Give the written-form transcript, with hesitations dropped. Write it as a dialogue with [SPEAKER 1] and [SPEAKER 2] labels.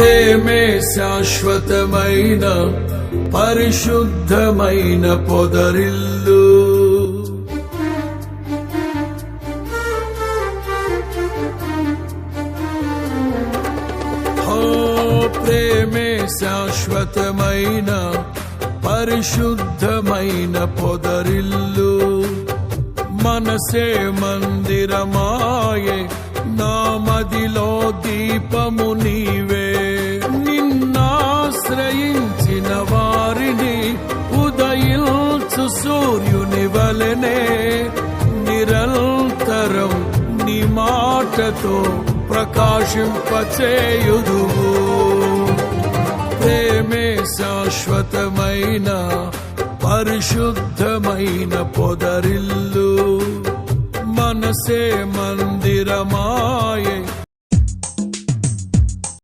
[SPEAKER 1] ప్రేమే శాశ్వతమైన పరిశుద్ధమైన పొదరిల్లు. ప్రేమే శాశ్వతమైన పరిశుద్ధమైన పొదరిల్లు. మనసే మందిరమాయే నా మదిలో దీపము నీవే. నిన్నాశ్రయించిన వారిని ఉదయించు సూర్యుని వలెనే నిరంతరం నీ మాటతో ప్రకాశింపచేయుదువు. ప్రేమే శాశ్వతమైన పరిశుద్ధమైన పొదరిల్లు. మనసే మందిరమాయే